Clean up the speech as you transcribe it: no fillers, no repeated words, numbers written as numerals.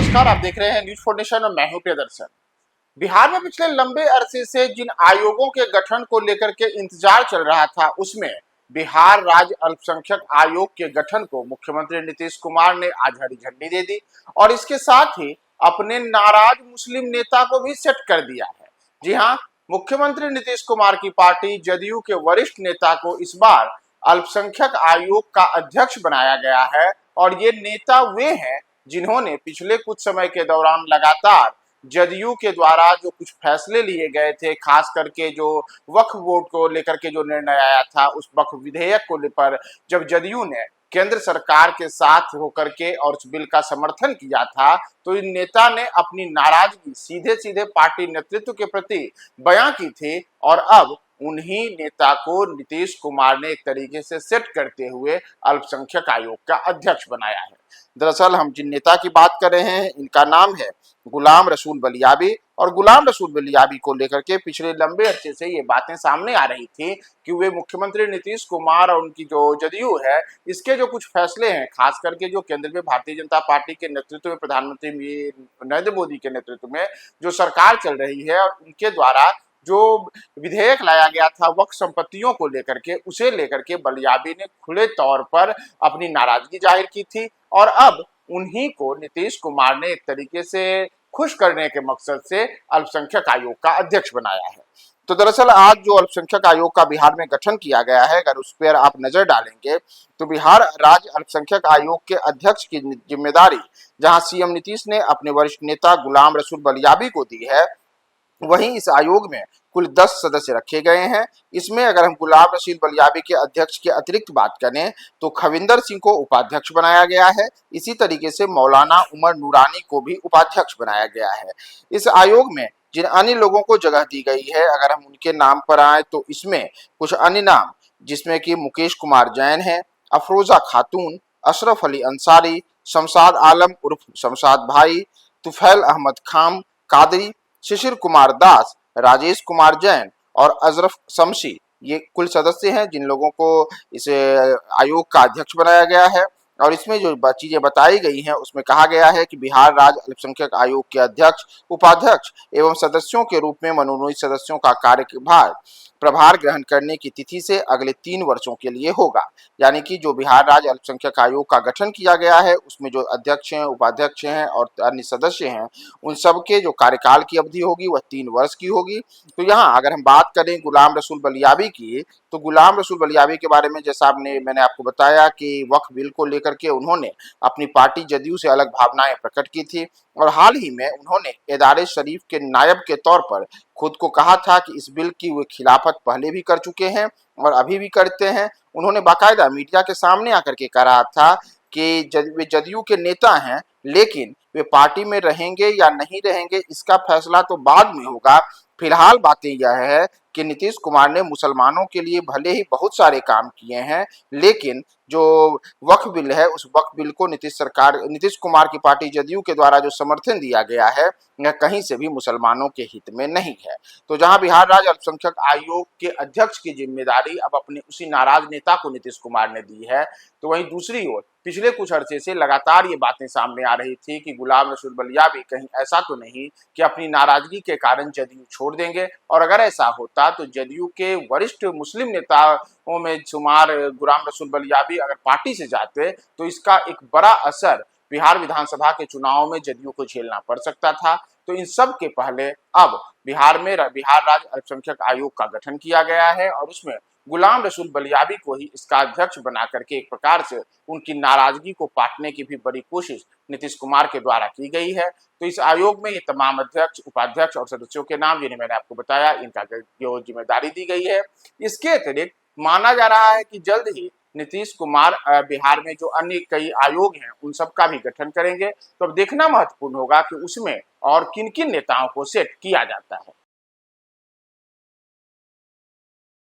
नमस्कार, आप देख रहे हैं न्यूज 4 नेशन और मैं हूं प्रियदर्शन। बिहार में पिछले लंबे अरसे से जिन आयोगों के गठन को लेकर के इंतजार चल रहा था, उसमें बिहार राज्य अल्पसंख्यक आयोग के गठन को मुख्यमंत्री नीतीश कुमार ने आज हरी झंडी दे दी और इसके साथ ही अपने नाराज मुस्लिम नेता को भी सेट कर दिया है। जी हाँ, मुख्यमंत्री नीतीश कुमार की पार्टी जदयू के वरिष्ठ नेता को इस बार अल्पसंख्यक आयोग का अध्यक्ष बनाया गया है और ये नेता वे हैं जिन्होंने पिछले कुछ समय के दौरान लगातार जदयू के द्वारा जो कुछ फैसले लिए गए थे, खास करके जो वक्फ बोर्ड को लेकर के जो निर्णय आया था, उस वक्फ विधेयक को लेकर जब जदयू ने केंद्र सरकार के साथ होकर के और उस बिल का समर्थन किया था, तो इन नेता ने अपनी नाराजगी सीधे सीधे पार्टी नेतृत्व के प्रति बयां की थी और अब उन्हीं नेता को नीतीश कुमार ने एक तरीके से सेट करते हुए अल्पसंख्यक आयोग का अध्यक्ष बनाया है। दरअसल हम जिन नेता की बात कर रहे हैं, इनका नाम है गुलाम रसूल बलियाबी और गुलाम रसूल बलियाबी को लेकर के पिछले लंबे अरसे से ये बातें सामने आ रही थी कि वे मुख्यमंत्री नीतीश कुमार और उनकी जो जदयू है, इसके जो कुछ फैसले हैं, खास करके जो केंद्र में भारतीय जनता पार्टी के नेतृत्व में, प्रधानमंत्री नरेंद्र मोदी के नेतृत्व में जो सरकार चल रही है और उनके द्वारा जो विधेयक लाया गया था वक्फ संपत्तियों को लेकर के, उसे लेकर के बलियाबी ने खुले तौर पर अपनी नाराजगी जाहिर की थी और अब उन्हीं को नीतीश कुमार ने एक तरीके से खुश करने के मकसद से अल्पसंख्यक आयोग का अध्यक्ष बनाया है। तो दरअसल आज जो अल्पसंख्यक आयोग का बिहार में गठन किया गया है, अगर उस पर आप नजर डालेंगे तो बिहार राज्य अल्पसंख्यक आयोग के अध्यक्ष की जिम्मेदारी जहां सीएम नीतीश ने अपने वरिष्ठ नेता गुलाम रसूल बलियाबी को दी है, वहीं इस आयोग में कुल 10 सदस्य रखे गए हैं। इसमें अगर हम गुलाम रसूल बलियाबी के अध्यक्ष के अतिरिक्त बात करें तो खविंदर सिंह को उपाध्यक्ष बनाया गया है। इसी तरीके से मौलाना उमर नूरानी को भी उपाध्यक्ष बनाया गया है। इस आयोग में जिन अन्य लोगों को जगह दी गई है, अगर हम उनके नाम पर आए तो इसमें कुछ अन्य नाम, जिसमें कि मुकेश कुमार जैन है, अफरोजा खातून, अशरफ अली अंसारी, शमशाद आलम उर्फ शमशाद भाई, तुफैल अहमद खान कादरी, शिशिर कुमार दास, राजेश कुमार जैन और अजरफ शमशी, ये कुल सदस्य हैं जिन लोगों को इस आयोग का अध्यक्ष बनाया गया है। और इसमें जो चीजें बताई गई हैं उसमें कहा गया है कि बिहार राज्य अल्पसंख्यक आयोग के अध्यक्ष, उपाध्यक्ष एवं सदस्यों के रूप में मनोनीत सदस्यों का कार्यभार प्रभार ग्रहण करने की तिथि से अगले 3 वर्षों के लिए होगा। यानी कि जो बिहार राज्य अल्पसंख्यक आयोग का गठन किया गया है, उसमें जो अध्यक्ष हैं, उपाध्यक्ष हैं और अन्य सदस्य हैं, उन सबके जो कार्यकाल की अवधि होगी वह 3 वर्ष की होगी। तो यहाँ अगर हम बात करें गुलाम रसूल बलियाबी की, तो गुलाम रसूल बलियाबी के बारे में जैसा मैंने आपको बताया कि वक्फ बिल को लेकर के उन्होंने अपनी पार्टी जदयू से अलग भावनाएं प्रकट की थी और हाल ही में उन्होंने एदारे शरीफ के नायब के तौर पर खुद को कहा था कि इस बिल की वे खिलाफत पहले भी कर चुके हैं और अभी भी करते हैं। उन्होंने बाकायदा मीडिया के सामने आकर के कहा था कि वे जदयू के नेता हैं, लेकिन वे पार्टी में रहेंगे या नहीं रहेंगे इसका फैसला तो बाद में होगा। फिलहाल बातें यह है कि नीतीश कुमार ने मुसलमानों के लिए भले ही बहुत सारे काम किए हैं, लेकिन जो वक्फ बिल है उस वक्फ बिल को नीतीश कुमार की पार्टी जदयू के द्वारा जो समर्थन दिया गया है, यह कहीं से भी मुसलमानों के हित में नहीं है। तो जहां बिहार राज्य अल्पसंख्यक आयोग के अध्यक्ष की जिम्मेदारी अब अपने उसी नाराज नेता को नीतीश कुमार ने दी है, तो वहीं दूसरी ओर पिछले कुछ अरसे से लगातार ये बातें सामने आ रही थी कि गुलाम रसूल बलियाबी कहीं ऐसा तो नहीं कि अपनी नाराजगी के कारण जदयू छोड़ देंगे, और अगर ऐसा होता तो जदयू के वरिष्ठ मुस्लिम नेताओं में शुमार गुलाम रसूल बलियाबी अगर पार्टी से जाते तो इसका एक बड़ा असर बिहार विधानसभा के चुनाव में जदयू को झेलना पड़ सकता था। तो इन सब के पहले अब बिहार राज्य अल्पसंख्यक आयोग का गठन किया गया है और उसमें गुलाम रसूल बलियाबी को ही इसका अध्यक्ष बना करके एक प्रकार से उनकी नाराजगी को पाटने की भी बड़ी कोशिश नीतीश कुमार के द्वारा की गई है। तो इस आयोग में ये तमाम अध्यक्ष, उपाध्यक्ष और सदस्यों के नाम, जिन्हें मैंने आपको बताया, इनका जो जिम्मेदारी दी गई है। इसके अतिरिक्त माना जा रहा है कि जल्द ही नीतीश कुमार बिहार में जो अन्य कई आयोग हैं उन सब का भी गठन करेंगे। तो अब देखना महत्वपूर्ण होगा कि उसमें और किन किन नेताओं को सेट किया जाता है।